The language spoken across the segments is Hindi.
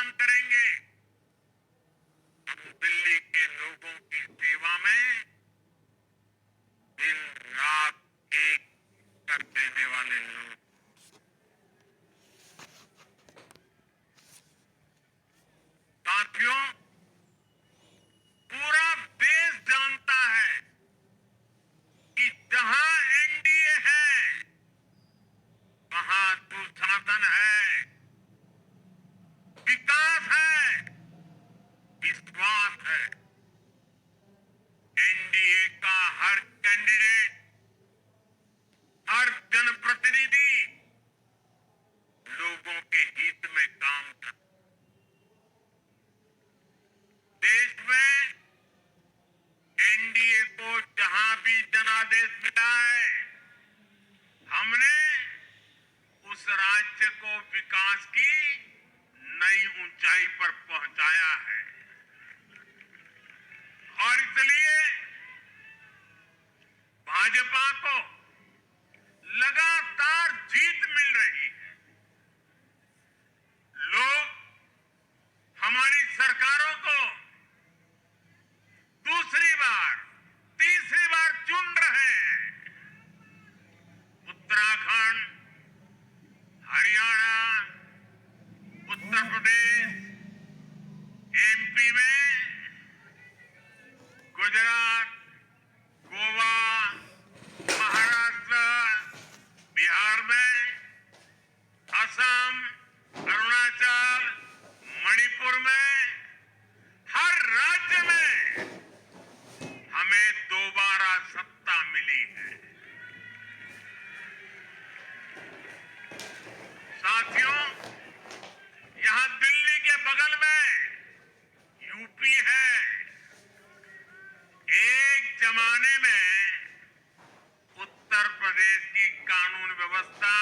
काम करेंगे। हम दिल्ली के लोगों की सेवा में दिन रात एक कर देने वाले लोग। साथियों, पूरा देश जानता है कि जहां एनडीए है वहां सुशासन है, विकास है, विश्वास है। एनडीए का हर कैंडिडेट, हर जनप्रतिनिधि लोगों के हित में काम करता है। देश में एनडीए को जहां भी जनादेश मिला है, हमने उस राज्य को विकास की नई ऊंचाई पर पहुंचाया है। और इसलिए भाजपा को लगातार जीत मिल रही है। लोग हमारी सरकारों को दूसरी बार, तीसरी बार चुन रहे हैं। उत्तराखंड, हरियाणा, उत्तर प्रदेश, एमपी में, गुजरात, गोवा, महाराष्ट्र, बिहार में, असम, अरुणाचल, मणिपुर में, हर राज्य में हमें दोबारा सत्ता मिली है। साथियों, यहां दिल्ली के बगल में यूपी है। एक जमाने में उत्तर प्रदेश की कानून व्यवस्था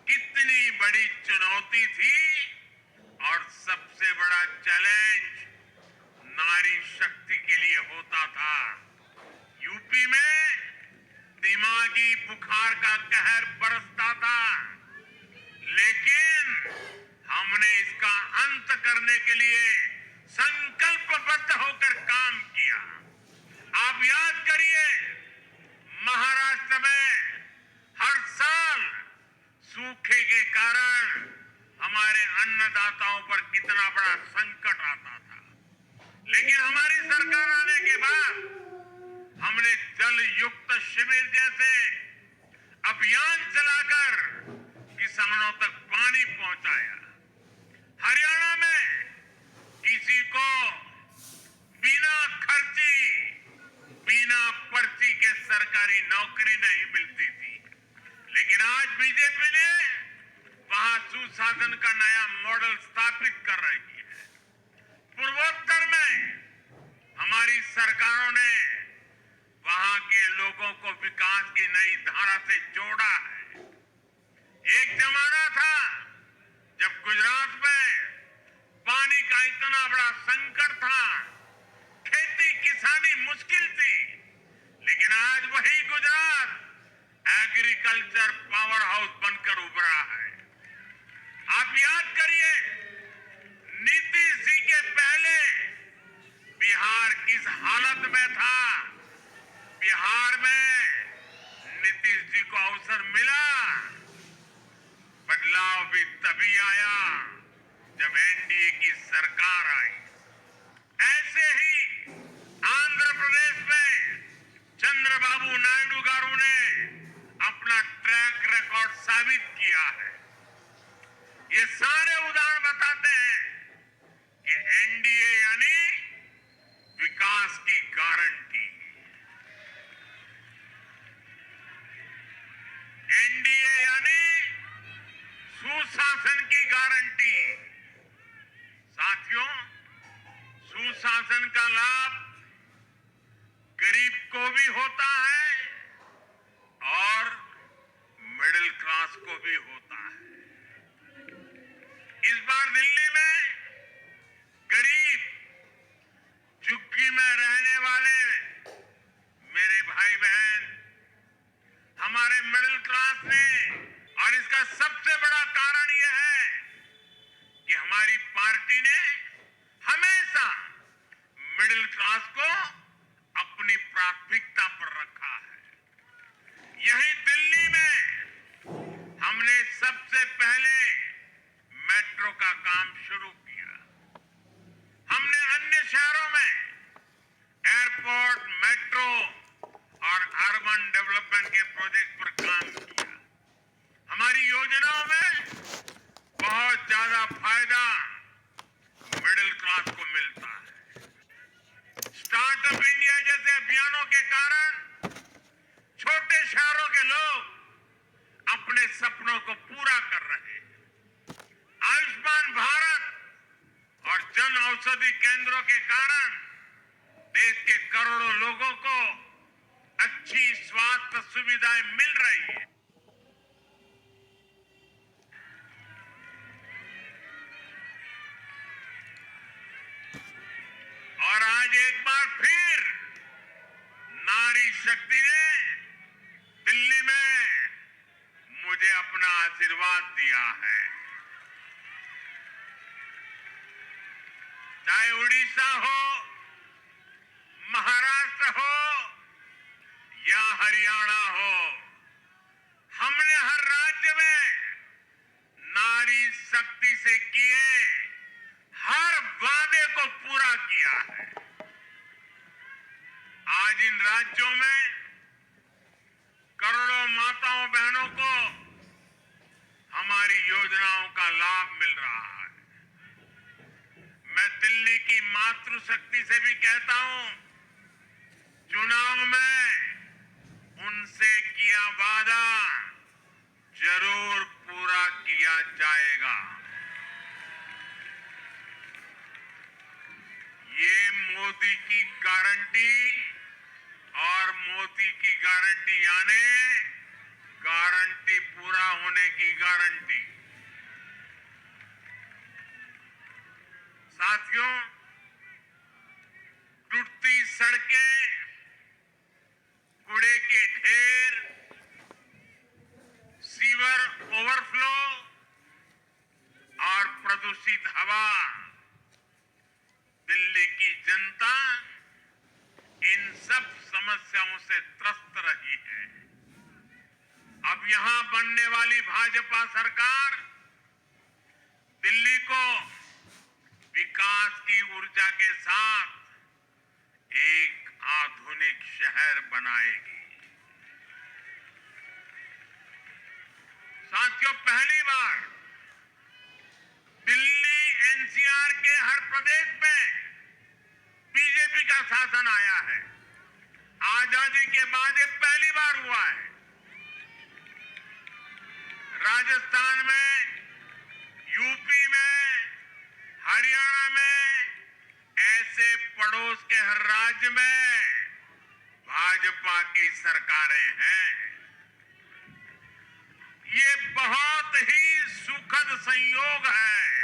कितनी बड़ी चुनौती थी और सबसे बड़ा चैलेंज नारी शक्ति के लिए होता था। यूपी में दिमागी बुखार का कहर बरसता था, लेकिन हमने इसका अंत करने के लिए संकल्पबद्ध होकर काम किया। आप याद करिए, महाराष्ट्र में हर साल सूखे के कारण हमारे अन्नदाताओं पर कितना बड़ा संकट आता था, लेकिन हमारी सरकार आने के बाद हमने जल युक्त शिविर जैसे अभियान चलाकर किसानों तक पानी पहुंचाया। हरियाणा में किसी को बिना खर्ची, बिना पर्ची के सरकारी नौकरी नहीं मिलती थी, लेकिन आज बीजेपी ने वहां सुशासन का नया मॉडल स्थापित कर रही है। पूर्वोत्तर में हमारी सरकारों ने वहां के लोगों को विकास की नई धारा से जोड़ा है। एक जमाना था जब गुजरात में पानी का इतना बड़ा संकट था, खेती किसानी मुश्किल थी, लेकिन आज वही गुजरात एग्रीकल्चर पावर हाउस बनकर उभरा है। आप याद करिए, नीतीश जी के पहले बिहार किस हालत में था। बिहार में नीतीश जी को अवसर मिला, बदलाव भी तभी आया जब एनडीए की सरकार आई। ऐसे ही आंध्र प्रदेश में चंद्रबाबू नायडू गारू ने अपना ट्रैक रिकॉर्ड साबित किया है। ये सारे उदाहरण बताते हैं कि एनडीए यानी विकास की गारंटी। एनडीए यानी सुशासन की गारंटी। साथियों, सुशासन का लाभ गरीब को भी होता है और मिडिल क्लास को भी होता है। इस बार दिल्ली में गरीब, झुग्गी में रहने वाले मेरे भाई बहन, हमारे मिडिल क्लास ने, और इसका सबसे बड़ा कारण यह है कि हमारी फायदा मिडिल क्लास को मिलता है। स्टार्टअप इंडिया जैसे अभियानों के कारण छोटे शहरों के लोग अपने सपनों को पूरा कर रहे हैं। आयुष्मान भारत और जन औषधि केंद्रों के कारण देश के करोड़ों लोगों को अच्छी स्वास्थ्य सुविधाएं मिल रही है। और आज एक बार फिर नारी शक्ति ने दिल्ली में मुझे अपना आशीर्वाद दिया है। चाहे उड़ीसा हो, महाराष्ट्र हो या हरियाणा हो, हमने हर राज्य में नारी शक्ति से किए हर वादे को पूरा किया है। आज इन राज्यों में करोड़ों माताओं बहनों को हमारी योजनाओं का लाभ मिल रहा है। मैं दिल्ली की मातृशक्ति से भी कहता हूं, चुनाव में उनसे किया वादा जरूर पूरा किया जाएगा। ये मोदी की गारंटी और मोदी की गारंटी यानी गारंटी पूरा होने की गारंटी। साथियों, टूटती सड़कें, कूड़े के ढेर, सीवर ओवरफ्लो और प्रदूषित हवा, दिल्ली की जनता इन सब समस्याओं से त्रस्त रही है। अब यहां बनने वाली भाजपा सरकार दिल्ली को विकास की ऊर्जा के साथ एक आधुनिक शहर बनाएगी। साथियों, पहली बार दिल्ली एनसीआर के हर प्रदेश में बीजेपी का शासन आया है। आजादी के बाद ये पहली बार हुआ है। राजस्थान में, यूपी में, हरियाणा में, ऐसे पड़ोस के हर राज्य में भाजपा की सरकारें हैं। ये बहुत ही सुखद संयोग है।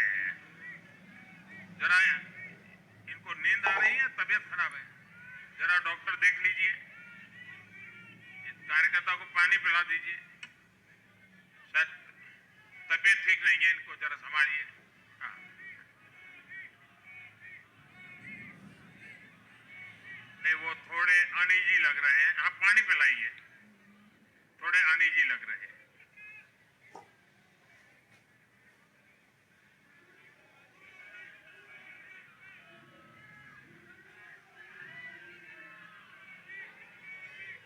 जरा इनको नींद आ रही है, तबीयत खराब है, जरा डॉक्टर देख लीजिए। इस कार्यकर्ता को पानी पिला दीजिए, शायद तबीयत ठीक नहीं है, इनको जरा संभालिए। हाँ। नहीं, वो थोड़े अनईजी लग रहे हैं। हाँ, पानी पिलाइए, थोड़े अनईजी लग रहे हैं।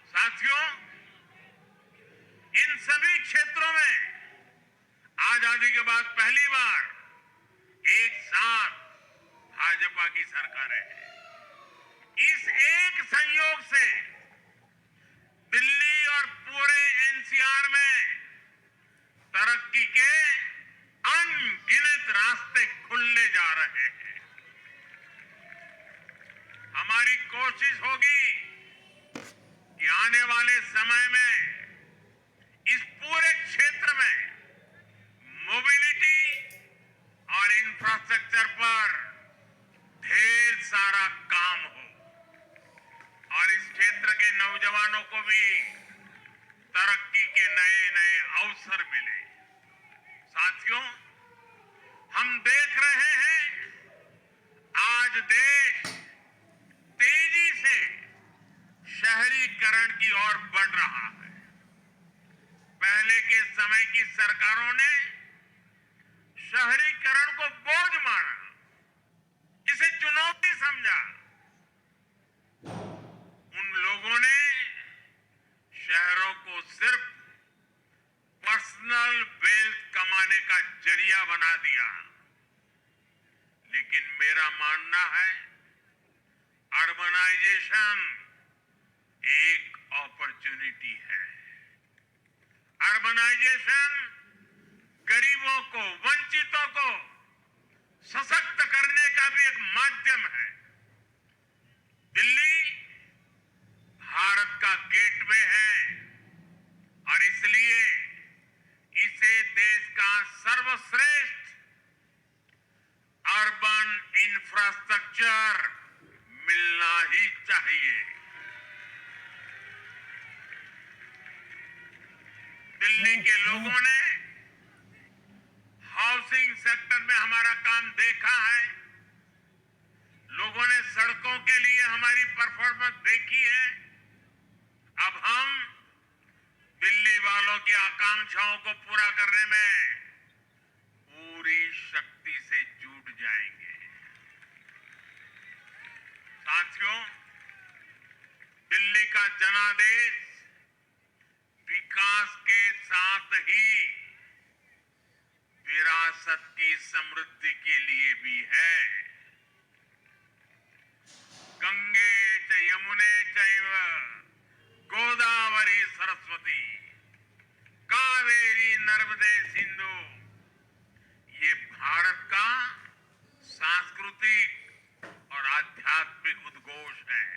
साथियों, इन सभी क्षेत्रों में आजादी के बाद पहली बार एक साथ भाजपा की सरकारें हैं। इस एक संयोग से दिल्ली और पूरे एनसीआर में तरक्की के अनगिनत रास्ते खुलने जा रहे हैं। हमारी कोशिश होगी कि आने वाले समय में इस पूरे क्षेत्र में मोबिलिटी और इंफ्रास्ट्रक्चर पर ढेर सारा काम हो और इस क्षेत्र के नौजवानों को भी तरक्की के नए नए अवसर मिले। साथियों, हम देख रहे हैं आज देश तेजी से शहरीकरण की ओर बढ़ रहा है। पहले के समय की सरकारों ने शहरीकरण को बोझ माना, इसे चुनौती समझा। उन लोगों ने शहरों को सिर्फ पर्सनल वेल्थ कमाने का जरिया बना दिया। है, अर्बनाइजेशन एक अपॉर्चुनिटी है। अर्बनाइजेशन गरीबों को, वंचितों को सशक्त करने का भी एक माध्यम है। दिल्ली भारत का गेटवे है और इसलिए इसे देश का सर्वश्रेष्ठ अर्बन इंफ्रास्ट्रक्चर मिलना ही चाहिए। दिल्ली के लोगों ने हाउसिंग सेक्टर में हमारा काम देखा है, लोगों ने सड़कों के लिए हमारी परफॉर्मेंस देखी है। अब हम दिल्ली वालों की आकांक्षाओं को पूरा करने में पूरी शक्ति से जुट जाएंगे। साथियों, दिल्ली का जनादेश विकास के साथ ही विरासत की समृद्धि के लिए भी है। गंगे च यमुने चैव गोदावरी सरस्वती कावेरी नर्मदे सिंधु, ये भारत का सांस्कृतिक और आध्यात्मिक उद्घोष है।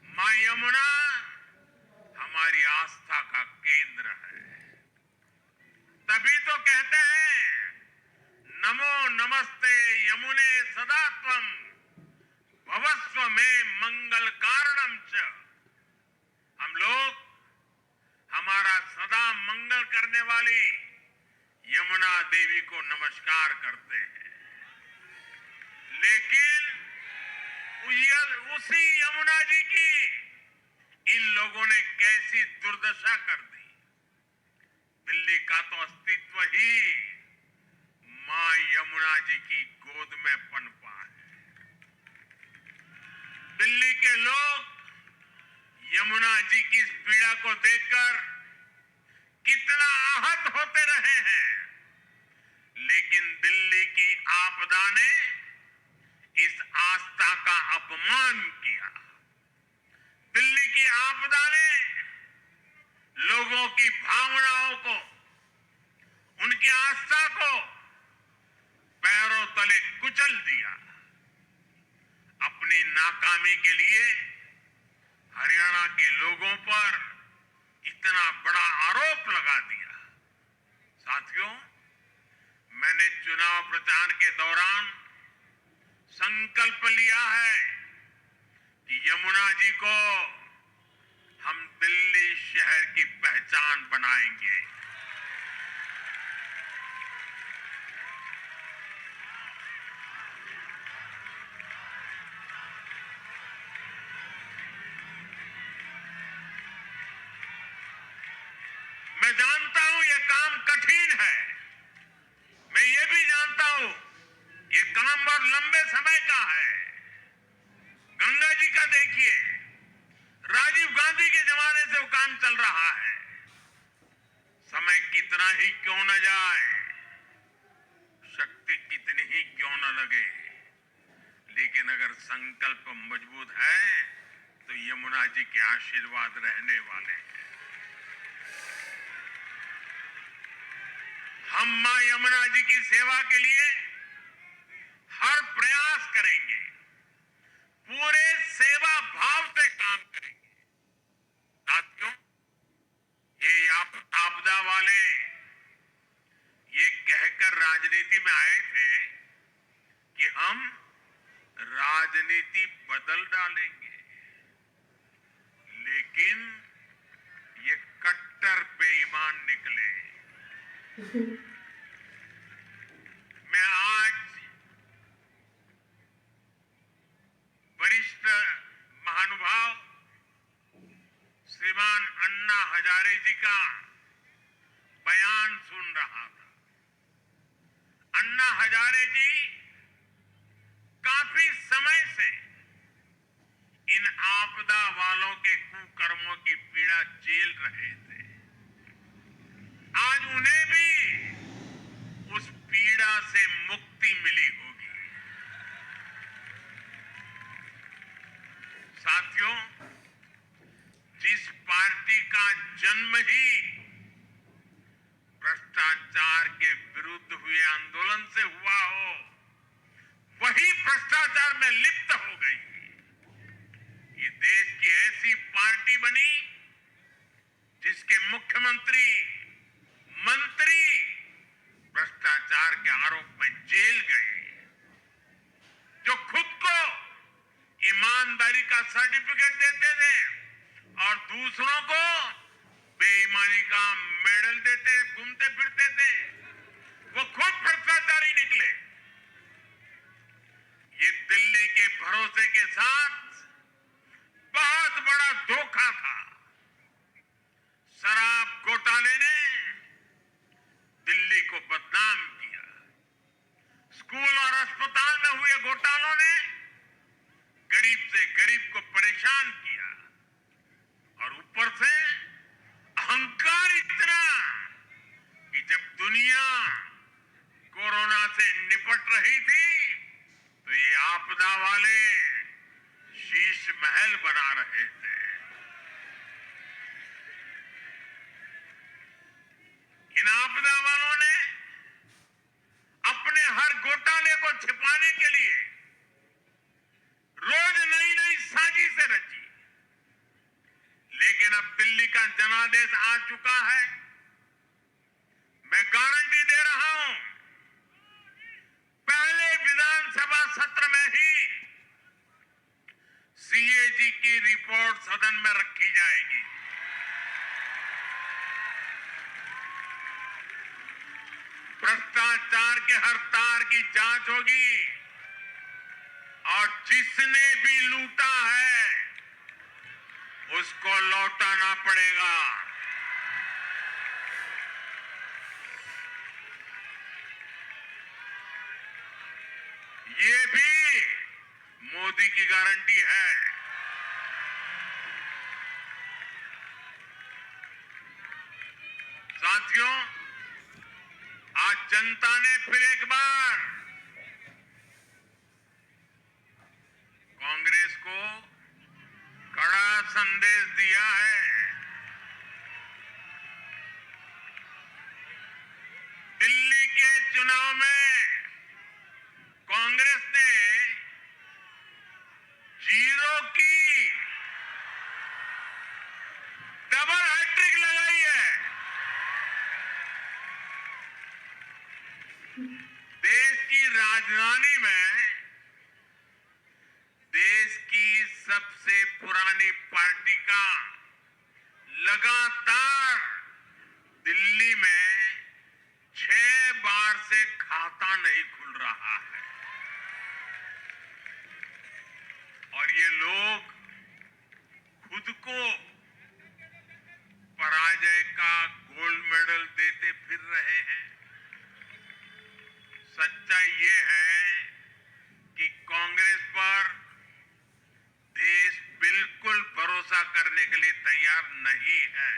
मां यमुना हमारी आस्था का केंद्र है। तभी तो कहते हैं नमो नमस्ते यमुने सदा त्वं भवस्व में मंगल कारणम च। हम लोग हमारा सदा मंगल करने वाली यमुना देवी को नमस्कार करते हैं, लेकिन उसी यमुना जी की इन लोगों ने कैसी दुर्दशा कर दी। दिल्ली का तो अस्तित्व ही मां यमुना जी की गोद में पनपा है। दिल्ली के लोग यमुना जी की इस पीड़ा को देखकर कितना आहत होते रहे हैं, लेकिन दिल्ली की आपदा ने इस आस्था का अपमान किया। दिल्ली की आपदा ने लोगों की भावनाओं को, उनकी आस्था को पैरों तले कुचल दिया। अपनी नाकामी के लिए हरियाणा के लोगों पर इतना बड़ा आरोप लगा दिया। साथियों, मैंने चुनाव प्रचार के दौरान संकल्प लिया है कि यमुना जी को हम दिल्ली शहर की पहचान बनाएंगे। मैं जानता हूं ये काम कठिन है, मैं ये भी जानता हूं ये काम बहुत लंबे समय का है। गंगा जी का देखिए, राजीव गांधी के जमाने से वो काम चल रहा है। समय कितना ही क्यों न जाए, शक्ति कितनी ही क्यों न लगे, लेकिन अगर संकल्प मजबूत है तो यमुना जी के आशीर्वाद रहने वाले हैं। हम मां यमुना जी की सेवा के लिए हर प्रयास करेंगे, पूरे सेवा भाव से काम करेंगे। साथियों, ये आपदा वाले ये कहकर राजनीति में आए थे कि हम राजनीति बदल डालेंगे, लेकिन ये कट्टर बेईमान निकले। मैं आज वरिष्ठ महानुभाव श्रीमान अन्ना हजारे जी का बयान सुन रहा था। अन्ना हजारे जी काफी समय से इन आपदा वालों के कुकर्मों की पीड़ा झेल रहे थे। आज उन्हें भी उस पीड़ा से मुक्ति मिली होगी। ही भ्रष्टाचार के विरुद्ध हुए आंदोलन से हुआ हो, वही भ्रष्टाचार में लिप्त हो गई। ये देश की ऐसी पार्टी बनी जिसके मुख्यमंत्री, मंत्री भ्रष्टाचार के आरोप में जेल गए, जो खुद को ईमानदारी का सर्टिफिकेट देते थे और दूसरों को बेईमानी का मेडल देते घूमते फिरते थे, वो खुद भ्रष्टाचारी निकले। ये दिल्ली के भरोसे के साथ बहुत बड़ा धोखा था। शराब घोटाले ने दिल्ली को बदनाम किया। स्कूल और अस्पताल में हुए घोटालों ने गरीब से गरीब को परेशान किया और ऊपर से अहंकार इतना कि जब दुनिया कोरोना से निपट रही थी तो ये आपदा वाले शीश महल बना रहे थे। इन आपदा वालों ने अपने हर घोटाले को छिपाने के लिए रोज नई नई साजिशें रची। लेकिन अब दिल्ली का जनादेश आ चुका है। मैं गारंटी दे रहा हूं, पहले विधानसभा सत्र में ही सीएजी की रिपोर्ट सदन में रखी जाएगी। भ्रष्टाचार के हर तार की जांच होगी और जिसने भी लूटा है उसको लौटाना पड़ेगा। ये भी मोदी की गारंटी है। साथियों, आज जनता ने फिर एक बार कांग्रेस को कड़ा संदेश दिया है। दिल्ली के चुनाव में कांग्रेस ने 0 की डबल हैट्रिक लगाई है। देश की राजधानी में देश की सबसे पुरानी पार्टी का लगातार दिल्ली में 6 बार से खाता नहीं खुल रहा है और ये लोग खुद को पराजय का गोल्ड मेडल देते फिर रहे हैं। सच्चाई ये है कि कांग्रेस पर देश बिल्कुल भरोसा करने के लिए तैयार नहीं है।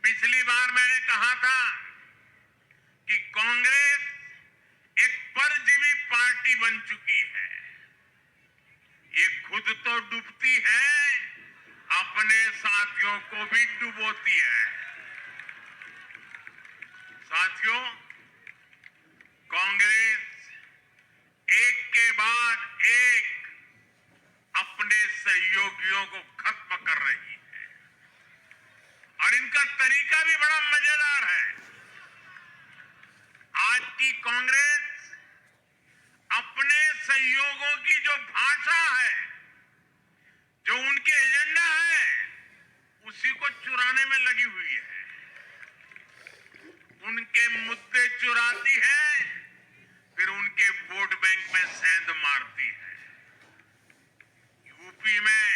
पिछली बार मैंने कहा था कि कांग्रेस एक परजीवी पार्टी बन चुकी है। ये खुद तो डूबती है, अपने साथियों को भी डुबोती है। साथियों, कांग्रेस एक के बाद एक अपने सहयोगियों को खत्म कर रही है और इनका तरीका भी बड़ा मजेदार है। आज की कांग्रेस अपने सहयोगियों की जो भाषा है, जो उनके एजेंडा है, उसी को चुराने में लगी हुई है। उनके मुद्दे चुराती है, फिर उनके वोट बैंक में सेंध मारती है। यूपी में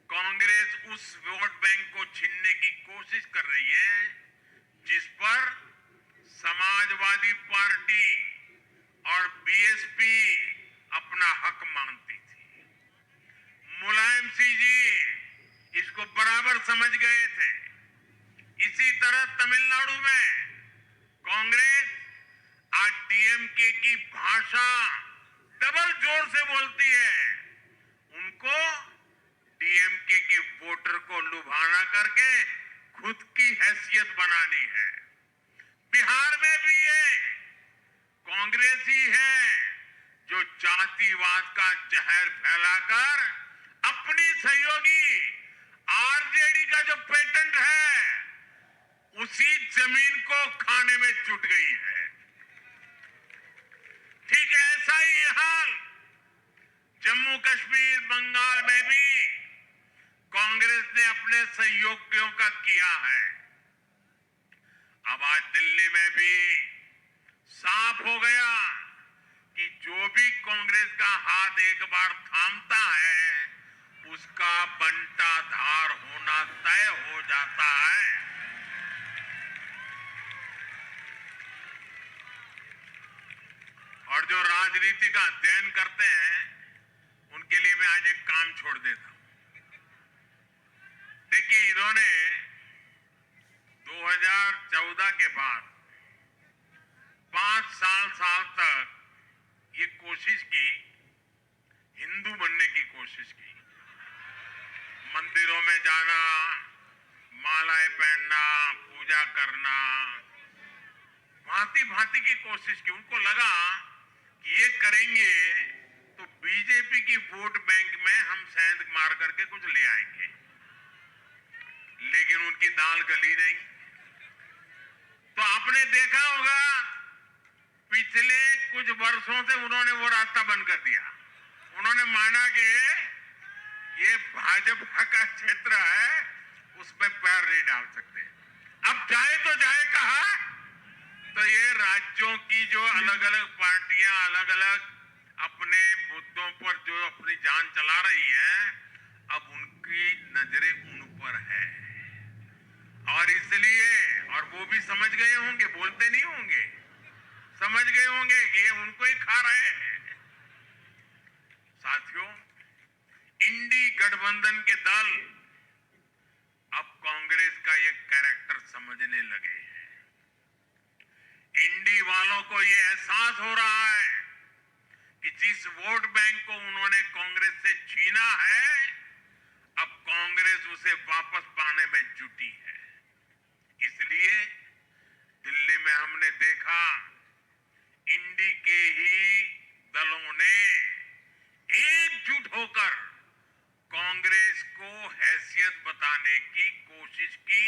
कांग्रेस उस वोट बैंक को छीनने की कोशिश कर रही है जिस पर समाजवादी पार्टी और बीएसपी अपना हक मानती थी। मुलायम सिंह जी इसको बराबर समझ गए थे। इसी तरह तमिलनाडु में कांग्रेस आज डीएमके की भाषा डबल जोर से बोलती है। उनको डीएमके के वोटर करके खुद की हैसियत बनानी है। बिहार में भी ये कांग्रेस ही है जो जातिवाद का जहर फैलाकर अपनी सहयोगी आरजेडी का जो पेटेंट है उसी जमीन को खाने में जुट गई है। ठीक ऐसा ही हाल जम्मू कश्मीर बंगाल में भी कांग्रेस ने अपने सहयोगियों का किया है। अब आज दिल्ली में भी साफ हो गया कि जो भी कांग्रेस का हाथ एक बार थामता है उसका बंटा धार होना तय हो जाता है। और जो राजनीति का अध्ययन करते हैं उनके लिए मैं आज एक काम छोड़ देता हूं। देखिए, इन्होंने 2014 के बाद 5 साल तक ये कोशिश की, हिंदू बनने की कोशिश की, मंदिरों में जाना, मालाएं पहनना, पूजा करना, भांति भांति की कोशिश की। उनको लगा कि ये करेंगे तो बीजेपी की वोट बैंक में हम सेंध मार करके कुछ ले आएंगे, लेकिन उनकी दाल गली नहीं। तो आपने देखा होगा पिछले कुछ वर्षों से उन्होंने वो रास्ता बंद कर दिया। उन्होंने माना कि ये भाजपा का क्षेत्र है, उसमें पैर नहीं डाल सकते। अब जाए तो जाए कहा, तो ये राज्यों की जो अलग अलग पार्टियां अलग अलग अपने मुद्दों पर जो अपनी जान चला रही हैं, अब उनकी नजरें उन पर है। और इसलिए, और वो भी समझ गए होंगे, बोलते नहीं होंगे, समझ गए होंगे कि ये उनको ही खा रहे हैं। साथियों, इंडी गठबंधन के दल अब कांग्रेस का ये कैरेक्टर समझने लगे हैं। इंडी वालों को ये एहसास हो रहा है कि जिस वोट बैंक को उन्होंने कांग्रेस से छीना है, अब कांग्रेस उसे वापस पाने में जुटी है। इसलिए दिल्ली में हमने देखा इंडी के ही दलों ने एकजुट होकर कांग्रेस को हैसियत बताने की कोशिश की,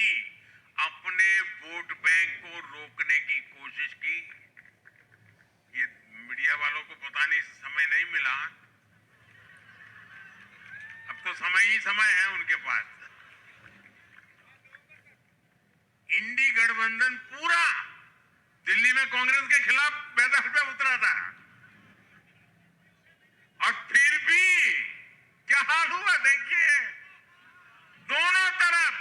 अपने वोट बैंक को रोकने की कोशिश की। ये मीडिया वालों को पता नहीं समय नहीं मिला, अब तो समय ही समय है उनके पास। इंडी गठबंधन पूरा दिल्ली में कांग्रेस के खिलाफ मैदान पे उतरा था, और फिर भी क्या हाल हुआ देखिए, दोनों तरफ।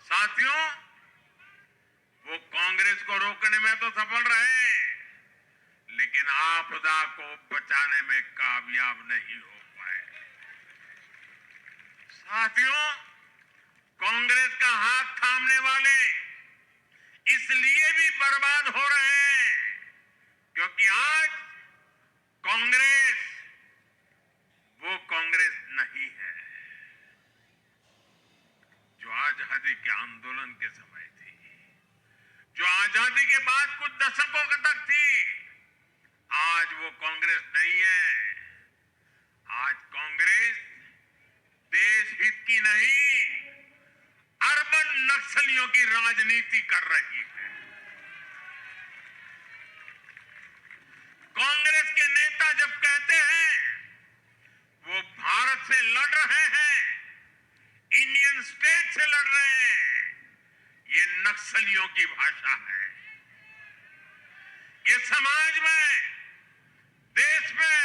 साथियों, वो कांग्रेस को रोकने में तो सफल रहे, लेकिन आपदा को बचाने में कामयाब नहीं हो पाए। साथियों, कांग्रेस का हाथ थामने वाले इसलिए भी बर्बाद हो रहे हैं क्योंकि आज कांग्रेस वो कांग्रेस नहीं है जो आजादी के आंदोलन के समय थी, जो आजादी के बाद कुछ दशकों तक थी। आज वो कांग्रेस नहीं है। आज कांग्रेस देश हित की नहीं, अर्बन नक्सलियों की राजनीति कर रही है। कांग्रेस के नेता जब कहते हैं वो भारत से लड़ रहे हैं, इंडियन स्टेट से लड़ रहे हैं, ये नक्सलियों की भाषा है। ये समाज में, देश में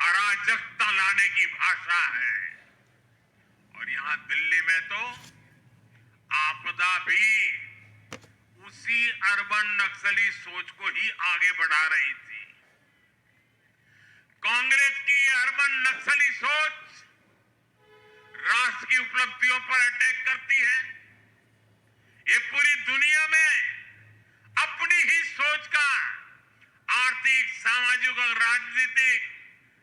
अराजकता लाने की भाषा है। और यहां दिल्ली में तो आपदा भी उसी अर्बन नक्सली सोच को ही आगे बढ़ा रही थी। कांग्रेस की अर्बन नक्सली सोच राष्ट्र की उपलब्धियों पर अटैक करती है। ये पूरी दुनिया में अपनी ही सोच का आर्थिक, सामाजिक और राजनीतिक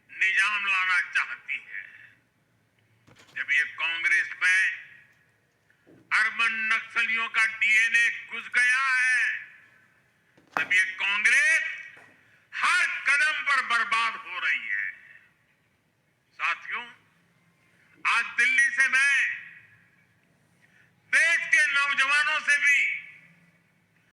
निजाम लाना चाहती है। जब ये कांग्रेस में अर्बन नक्सलियों का डीएनए घुस गया है, तब ये कांग्रेस हर कदम पर बर्बाद हो रही है। साथियों, आज दिल्ली से मैं